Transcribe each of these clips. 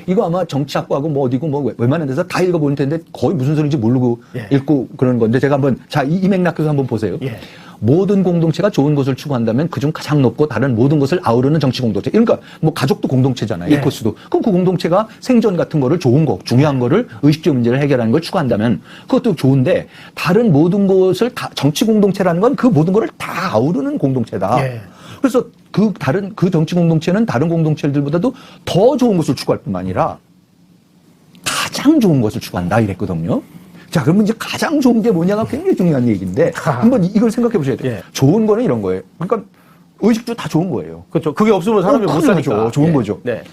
이거 아마 정치학과하고 뭐 어디고 뭐 웬만한 데서 다 읽어볼 텐데 거의 무슨 소리인지 모르고 예. 읽고 그러는 건데 제가 한번 자, 이 맥락에서 한번 보세요. 예. 모든 공동체가 좋은 것을 추구한다면 그중 가장 높고 다른 모든 것을 아우르는 정치 공동체. 그러니까 뭐 가족도 공동체잖아요. 예. 에코스도. 그럼 그 공동체가 생존 같은 거를 좋은 거, 중요한 거를 의식적 문제를 해결하는 걸 추구한다면 그것도 좋은데 다른 모든 것을 다 정치 공동체라는 건 그 모든 거를 다 아우르는 공동체다. 예. 그래서 그 정치 공동체는 다른 공동체들보다도 더 좋은 것을 추구할 뿐만 아니라 가장 좋은 것을 추구한다 이랬거든요. 자, 그러면 이제 가장 좋은 게 뭐냐가 굉장히 중요한 얘기인데 한번 이걸 생각해 보셔야 돼요. 예. 좋은 거는 이런 거예요. 그러니까 의식주 다 좋은 거예요. 그렇죠. 그게 없으면 사람이 못 사니까. 당연하죠. 좋은 예. 거죠. 네.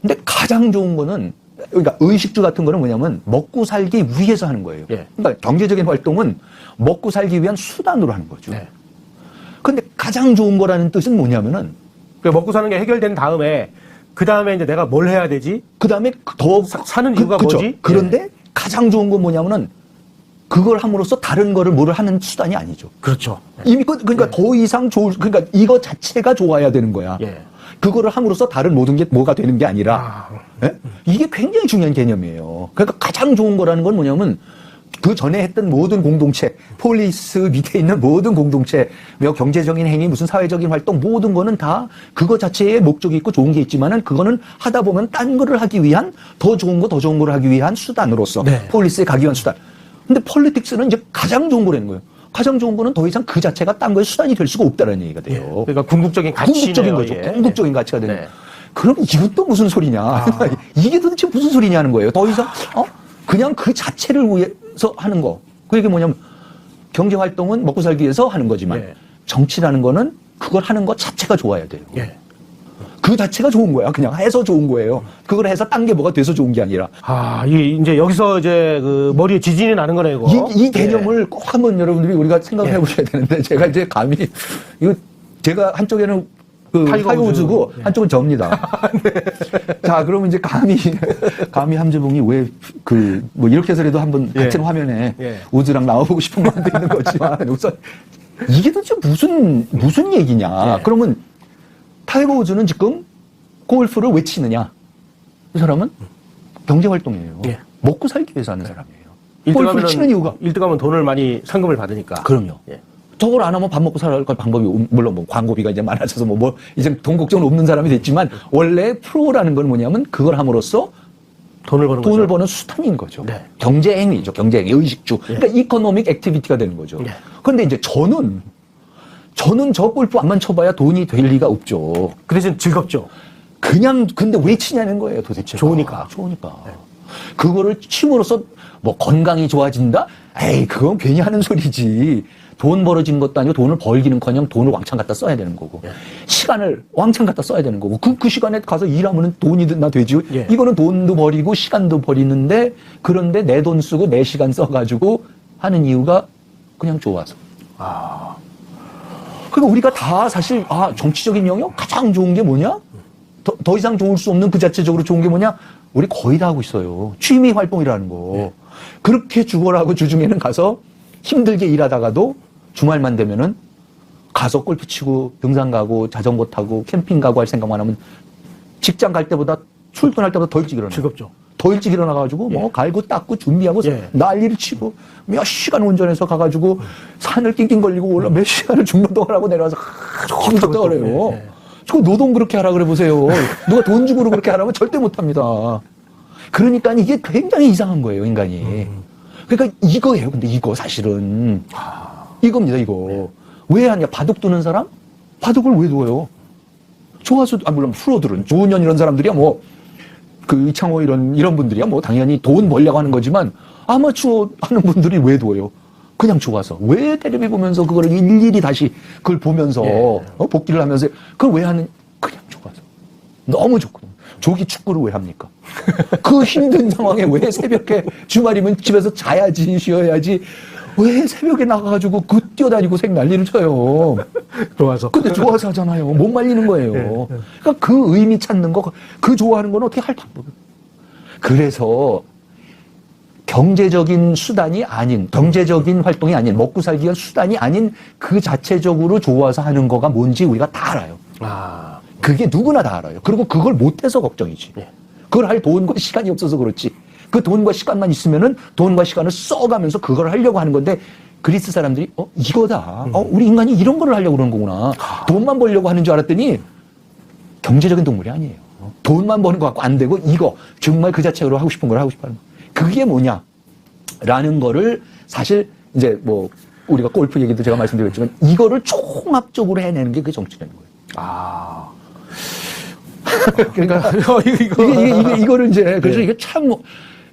근데 가장 좋은 거는 그러니까 의식주 같은 거는 뭐냐면 먹고 살기 위해서 하는 거예요. 예. 그러니까 경제적인 활동은 먹고 살기 위한 수단으로 하는 거죠. 네. 근데 가장 좋은 거라는 뜻은 뭐냐면은 먹고 사는 게 해결된 다음에 그 다음에 이제 내가 뭘 해야 되지? 그다음에 더 사는 이유가 그쵸. 뭐지? 그런데 예. 가장 좋은 건 뭐냐면은 그걸 함으로써 다른 거를 뭐를 하는 수단이 아니죠. 그렇죠. 이미 그러니까 더 이상 그러니까 이거 자체가 좋아야 되는 거야. 예. 그거를 함으로써 다른 모든 게 뭐가 되는 게 아니라 예? 이게 굉장히 중요한 개념이에요. 그러니까 가장 좋은 거라는 건 뭐냐면 그 전에 했던 모든 공동체, 폴리스 밑에 있는 모든 공동체, 뭐 경제적인 행위, 무슨 사회적인 활동, 모든 거는 다 그거 자체에 목적이 있고 좋은 게 있지만은 그거는 하다 보면 딴 거를 하기 위한 더 좋은 거를 하기 위한 수단으로서 네. 폴리스에 가기 위한 수단. 근데 폴리틱스는 이제 가장 좋은 거라는 거예요. 가장 좋은 거는 더 이상 그 자체가 딴 거의 수단이 될 수가 없다는 얘기가 돼요. 그러니까 궁극적인 가치네요. 궁극적인 거죠. 예. 궁극적인 가치가 되는 네. 거예요. 그럼 이것도 무슨 소리냐. 이게 도대체 무슨 소리냐는 거예요. 더 이상 그냥 그 자체를 위해서 하는 거. 그게 뭐냐면 경제활동은 먹고 살기 위해서 하는 거지만 예. 정치라는 거는 그걸 하는 것 자체가 좋아야 돼요. 예. 그 자체가 좋은 거야. 그냥 해서 좋은 거예요. 그걸 해서 딴 게 뭐가 돼서 좋은 게 아니라. 이게 이제 여기서 이제 그 머리에 지진이 나는 거네, 이거. 이 개념을 꼭 한번 여러분들이 우리가 생각을 해보셔야 되는데 제가 이제 감히 이거 제가 한쪽에는 그 타이거 우즈고 한쪽은 접니다. 네. 자, 그러면 이제 감히 함재봉이 왜 뭐 이렇게 해서라도 한번 같은 화면에 우즈랑 나와보고 싶은 마음도 있는 거지만 우선 이게 도대체 무슨 얘기냐. 그러면 타이거 우즈는 지금 골프를 왜 치느냐? 이 사람은 경제활동이에요. 먹고 살기 위해서 하는 사람이에요. 골프를 치는 이유가 1등하면 돈을 많이 상금을 받으니까. 그럼요. 저걸 안 하면 밥 먹고 살 방법이 물론 뭐 광고비가 이제 많아져서 뭐 이제 돈 걱정은 없는 사람이 됐지만 원래 프로라는 건 뭐냐면 그걸 함으로써 돈을 버는 수단인 거죠. 네. 경제 행위죠. 경제 행위, 의식주. 그러니까 이코노믹 액티비티가 되는 거죠. 그런데 이제 저는 저 골프 안만 쳐봐야 돈이 될 리가 없죠. 그 대신 즐겁죠. 근데 왜 치냐는 거예요, 도대체. 좋으니까. 그거를 침으로써 뭐 건강이 좋아진다? 에이, 그건 괜히 하는 소리지. 돈 벌어진 것도 아니고 돈을 벌기는커녕 돈을 왕창 갖다 써야 되는 거고 시간을 왕창 갖다 써야 되는 거고 그 시간에 가서 일하면 돈이나 되지. 이거는 돈도 버리고 시간도 버리는데 그런데 내 돈 쓰고 내 시간 써가지고 하는 이유가 그냥 좋아서. 그러니까 우리가 다 사실 정치적인 영역 가장 좋은 게 뭐냐? 더 이상 좋을 수 없는 그 자체적으로 좋은 게 뭐냐? 우리 거의 다 하고 있어요. 취미 활동이라는 거. 그렇게 죽어라고 주중에는 가서 힘들게 일하다가도 주말만 되면은 가서 골프 치고 등산 가고 자전거 타고 캠핑 가고 할 생각만 하면 직장 갈 때보다 출근할 때보다 더 일찍 일어나. 즐겁죠. 더 일찍 일어나가지고 뭐 갈고 닦고 준비하고 난리를 치고 몇 시간 운전해서 가가지고 산을 낑낑거리고 올라 몇 시간을 중노동을 하고 내려와서 힘들다 그래요. 저 노동 그렇게 하라 그래 보세요. 누가 돈 주고 그렇게 하라면 절대 못합니다. 그러니까 이게 굉장히 이상한 거예요, 인간이. 그러니까 이거예요. 근데 이거 사실은 이겁니다. 이거 왜 하냐? 바둑 두는 사람? 바둑을 왜 둬요? 좋아서 물론 프로들은 조은현 이런 사람들이야 뭐 그 이창호 이런 분들이야 뭐 당연히 돈 벌려고 하는 거지만 아마추어 하는 분들이 왜 둬요? 그냥 좋아서. 왜 텔레비 보면서 그거를 일일이 다시 그걸 보면서 복기를 하면서 그걸 왜 하는? 그냥 좋아서. 너무 좋거든요. 조기 축구를 왜 합니까? 그 힘든 상황에 왜 새벽에 주말이면 집에서 자야지 쉬어야지 왜 새벽에 나가가지고 뛰어다니고 난리를 쳐요. 좋아서. 근데 좋아서 하잖아요. 못 말리는 거예요. 그러니까 그 의미 찾는 거, 그 좋아하는 건 어떻게 할 방법이. 그래서 경제적인 수단이 아닌, 경제적인 활동이 아닌, 먹고 살기 위한 수단이 아닌 그 자체적으로 좋아서 하는 거가 뭔지 우리가 다 알아요. 그게 누구나 다 알아요. 그리고 그걸 못해서 걱정이지. 그걸 할 돈과 시간이 없어서 그렇지. 그 돈과 시간만 있으면은 돈과 시간을 써가면서 그걸 하려고 하는 건데 그리스 사람들이 이거다. 우리 인간이 이런 거를 하려고 그러는 거구나. 돈만 벌려고 하는 줄 알았더니 경제적인 동물이 아니에요. 돈만 버는 거 갖고 안 되고 이거 정말 그 자체로 하고 싶은 걸 하고 싶어하는 거. 그게 뭐냐라는 거를 사실 이제 뭐 우리가 골프 얘기도 제가 말씀드렸지만 이거를 총합적으로 해내는 게 그게 정치라는 거예요. 아. 그러니까 이거를 이제 그래서 이게 참 뭐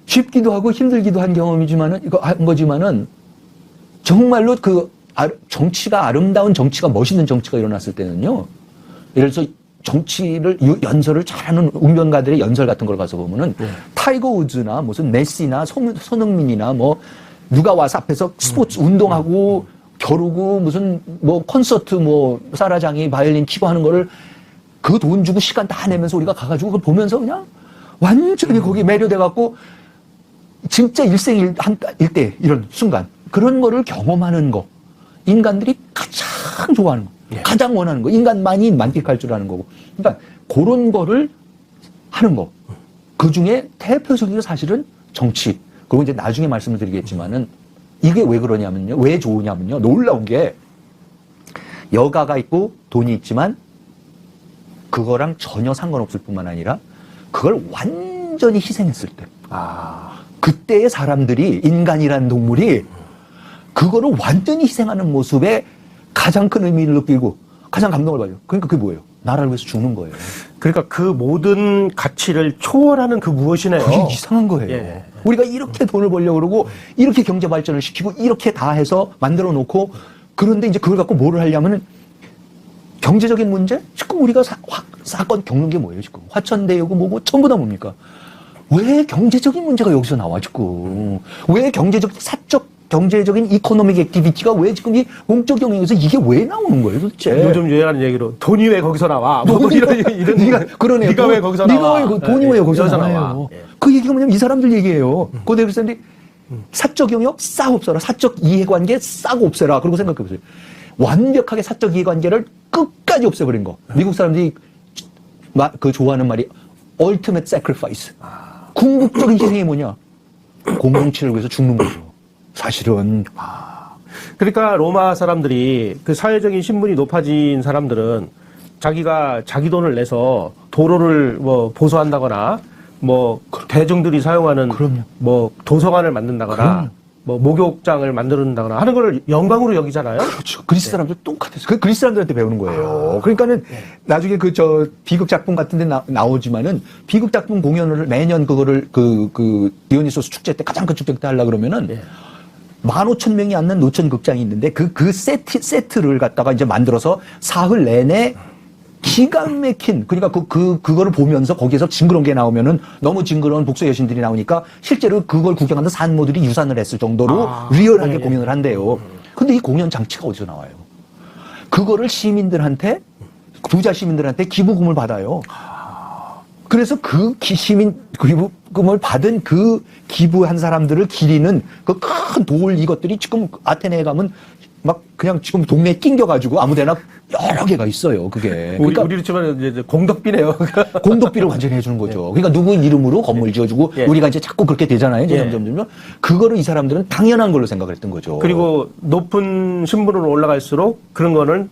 쉽기도 하고 힘들기도 한 경험이지만은 이거 한 거지만은 정말로 정치가 아름다운 정치가 멋있는 정치가 일어났을 때는요. 예를 들어서 정치를 연설을 잘하는 운명가들의 연설 같은 걸 가서 보면은 타이거 우즈나 무슨 메시나 손흥민이나 뭐 누가 와서 앞에서 스포츠 운동하고 겨루고 무슨 뭐 콘서트 뭐 사라장이 바이올린 치고 하는 거를 그 돈 주고 시간 다 내면서 우리가 가가지고 그걸 보면서 그냥 완전히 거기 매료돼 갖고 진짜 일생일대 이런 순간 그런 거를 경험하는 거 인간들이 가장 좋아하는 거 가장 원하는 거 인간만이 만끽할 줄 아는 거고 그러니까 그런 거를 하는 거 그중에 대표적인 게 사실은 정치 그리고 이제 나중에 말씀을 드리겠지만은 이게 왜 그러냐면요 왜 좋으냐면요 놀라운 게 여가가 있고 돈이 있지만 그거랑 전혀 상관없을 뿐만 아니라 그걸 완전히 희생했을 때 그때의 사람들이 인간이라는 동물이 그거를 완전히 희생하는 모습에 가장 큰 의미를 느끼고 가장 감동을 받아요. 그러니까 그게 뭐예요? 나라를 위해서 죽는 거예요. 그러니까 그 모든 가치를 초월하는 그 무엇이네요. 그게 이상한 거예요. 예. 우리가 이렇게 돈을 벌려고 그러고 이렇게 경제 발전을 시키고 이렇게 다 해서 만들어 놓고 그런데 이제 그걸 갖고 뭐를 하려면은 경제적인 문제? 지금 우리가 사건 겪는 게 뭐예요, 지금? 화천대유고 뭐 전부 다 뭡니까? 왜 경제적인 문제가 여기서 나와, 지금? 왜 사적 경제적인 이코노믹 액티비티가 왜 지금 이 공적 영역에서 이게 왜 나오는 거예요, 도대체? 요즘 유행하는 얘기로 돈이 왜 거기서 나와? 뭐 이런 그러네요. 네가 왜 거기서 나와? 돈이 왜 거기서 나와요? 그 얘기가 뭐냐면 이 사람들 얘기예요. 고대 그리스도인들이 사적 영역 싹 없애라. 사적 이해관계 싹 없애라. 그러고 생각해 보세요. 완벽하게 사적 이해관계를 끝까지 없애버린 거. 미국 사람들이 좋아하는 말이 ultimate sacrifice. 궁극적인 희생이 뭐냐? 공동체를 위해서 죽는 거죠. 사실은. 그러니까 로마 사람들이 그 사회적인 신분이 높아진 사람들은 자기가 자기 돈을 내서 도로를 뭐 보수한다거나 뭐 대중들이 사용하는 뭐 도서관을 만든다거나 그럼요. 뭐 목욕장을 만든다거나 하는 걸 영광으로 여기잖아요. 그렇죠. 그리스 사람들 똑같았어요. 그 그리스 사람들한테 배우는 거예요. 그러니까는 나중에 비극 작품 같은 데 나오지만은 비극 작품 공연을 매년 그거를 디오니소스 축제 때 가장 큰 축제 때 하려고 그러면은 15,000명이 앉는 노천 극장이 있는데 그 세트를 갖다가 이제 만들어서 사흘 내내 기가 막힌 그러니까 그거를 보면서 거기에서 징그러운 게 나오면은 너무 징그러운 복서 여신들이 나오니까 실제로 그걸 구경하는 산모들이 유산을 했을 정도로 리얼하게 공연을 한대요. 근데 이 공연 장치가 어디서 나와요? 그거를 부자 시민들한테 기부금을 받아요. 그래서 그 기부금을 받은 그 기부한 사람들을 기리는 그 큰 돌 이것들이 지금 아테네에 가면 막 그냥 지금 동네에 낑겨가지고 아무데나 여러 개가 있어요. 그게. 그러니까 우리로 치면 이제 공덕비네요. 공덕비를 완전히 해주는 거죠. 그러니까 누구 이름으로 건물 지어주고 우리가 이제 자꾸 그렇게 되잖아요. 이제 점점. 그거를 이 사람들은 당연한 걸로 생각을 했던 거죠. 그리고 높은 신분으로 올라갈수록 그런 거는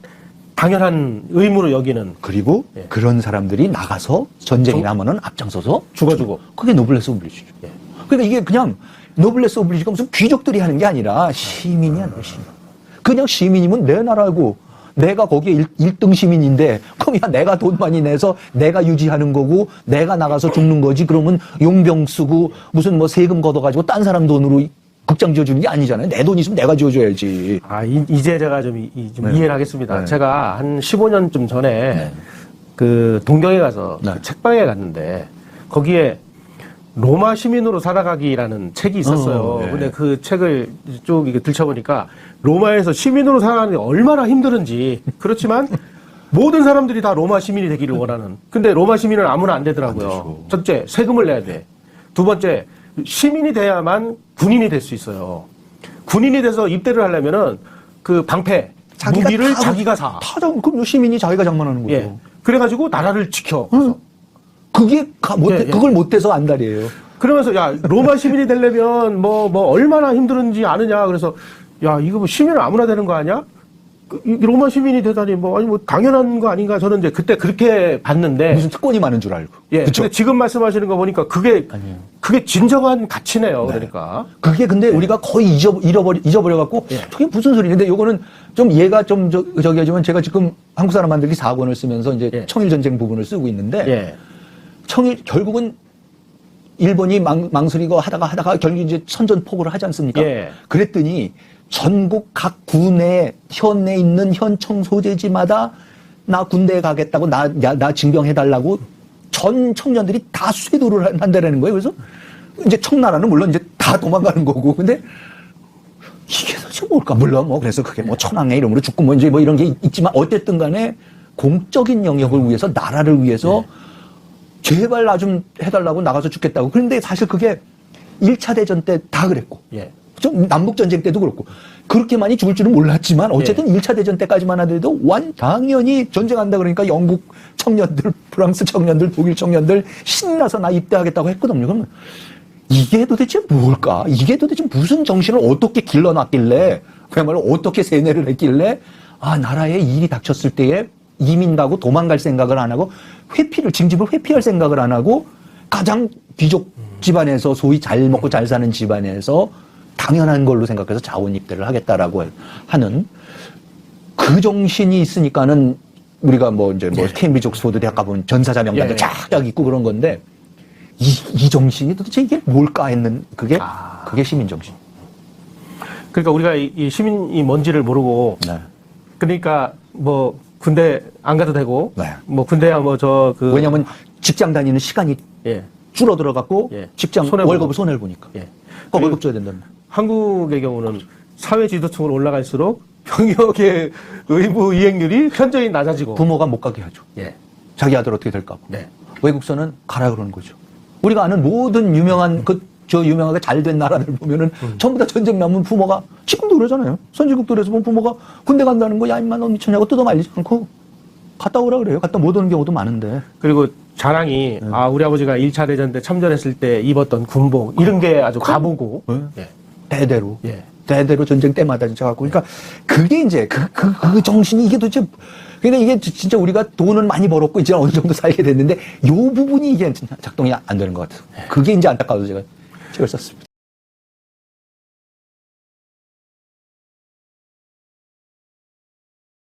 당연한 의무로 여기는. 그리고 그런 사람들이 나가서 전쟁이 나면은 앞장서서 죽어주고. 그게 노블레스 오블리주죠. 그러니까 이게 그냥 노블레스 오블리주가 무슨 귀족들이 하는 게 아니라 시민이 하는 거예요. 그냥 시민이면 내 나라고 내가 거기에 1등 시민인데 그럼 야 내가 돈 많이 내서 내가 유지하는 거고 내가 나가서 죽는 거지 그러면 용병 쓰고 무슨 뭐 세금 걷어가지고 딴 사람 돈으로 극장 지어주는 게 아니잖아요. 내 돈 있으면 내가 지어줘야지. 이제 제가 좀 이해를 하겠습니다. 제가 한 15년쯤 전에 그 동경에 가서 그 책방에 갔는데 거기에 로마 시민으로 살아가기라는 책이 있었어요. 근데 그 책을 쭉 이렇게 들춰보니까 로마에서 시민으로 살아가는 게 얼마나 힘들은지. 그렇지만 모든 사람들이 다 로마 시민이 되기를 원하는. 근데 로마 시민은 아무나 안 되더라고요. 첫째, 세금을 내야 돼. 두 번째, 시민이 돼야만 군인이 될 수 있어요. 군인이 돼서 입대를 하려면은 그 방패, 무기를 자기가 사. 그럼 시민이 자기가 장만하는 거죠. 그래가지고 나라를 지켜. 그걸 못해서 안달이에요. 그러면서 야 로마 시민이 되려면 뭐 얼마나 힘들은지 아느냐. 그래서 야 이거 뭐 시민은 아무나 되는 거 아니야? 이 로마 시민이 되다니 뭐 당연한 거 아닌가. 저는 이제 그때 그렇게 봤는데 무슨 특권이 많은 줄 알고. 예. 그쵸? 근데 지금 말씀하시는 거 보니까 그게 진정한 가치네요. 네. 그러니까 그게 근데 우리가 거의 잊어버려 갖고 저게 무슨 소리? 근데 요거는 좀 얘가 좀 저기 하지만 제가 지금 한국 사람 만들기 4권을 쓰면서 이제 청일 전쟁 부분을 쓰고 있는데 결국은 일본이 망설이고 하다가 결국 이제 선전포고를 하지 않습니까? 그랬더니 전국 각 군의 현에 있는 현청 소재지마다 나 군대에 가겠다고 나 징병해달라고 전 청년들이 다 쇄도를 한다라는 거예요. 그래서 이제 청나라는 물론 이제 다 도망가는 거고. 근데 이게 도대체 뭘까? 물론 그래서 그게 천황의 이름으로 죽고 뭐 이런 게 있지만 어쨌든 간에 공적인 영역을 위해서 나라를 위해서 제발 나 좀 해달라고 나가서 죽겠다고. 그런데 사실 그게 1차 대전 때 다 그랬고. 남북전쟁 때도 그렇고. 그렇게 많이 죽을 줄은 몰랐지만 어쨌든 1차 대전 때까지만 하더라도 당연히 전쟁한다 그러니까 영국 청년들, 프랑스 청년들, 독일 청년들 신나서 나 입대하겠다고 했거든요. 그러면 이게 도대체 뭘까? 이게 도대체 무슨 정신을 어떻게 길러놨길래 그야말로 어떻게 세뇌를 했길래 나라에 일이 닥쳤을 때에 이민 가고 도망갈 생각을 안 하고 징집을 회피할 생각을 안 하고 가장 귀족 집안에서 소위 잘 먹고 잘 사는 집안에서 당연한 걸로 생각해서 자원 입대를 하겠다라고 하는 그 정신이 있으니까는 우리가 케임브리지 옥스퍼드 대학 가보면 전사자 명단도 쫙 있고 그런 건데 이 정신이 도대체 이게 뭘까 했는 그게 시민 정신. 그러니까 우리가 이 시민이 뭔지를 모르고 그러니까 군대 안 가도 되고 군대야 왜냐면 직장 다니는 시간이 줄어들어 갖고 직장 월급을 손해를 보니까 월급 줘야 된다는. 한국의 경우는 사회 지도층으로 올라갈수록 병역의 의무 이행률이 현저히 낮아지고 부모가 못 가게 하죠. 자기 아들 어떻게 될까 봐. 외국서는 가라 그러는 거죠. 우리가 아는 모든 유명한 유명하게 잘 된 나라들 보면은 전부 다 전쟁 나면 부모가 지금도 그러잖아요. 선진국들에서 보면 부모가 군대 간다는 거 야 임마 너 미쳤냐고 뜯어말리지 않고 갔다 오라 그래요. 갔다 못 오는 경우도 많은데. 그리고 자랑이 우리 아버지가 1차 대전 때 참전했을 때 입었던 군복 이런 게 아주 가보고 대대로 전쟁 때마다 진짜 갖고 그러니까 그게 이제 그 정신이 이게 도대체 그러니까 이게 진짜 우리가 돈은 많이 벌었고 이제 어느 정도 살게 됐는데 요 부분이 이게 작동이 안 되는 것 같아요. 그게 이제 안타까워서 제가 책을 썼습니다.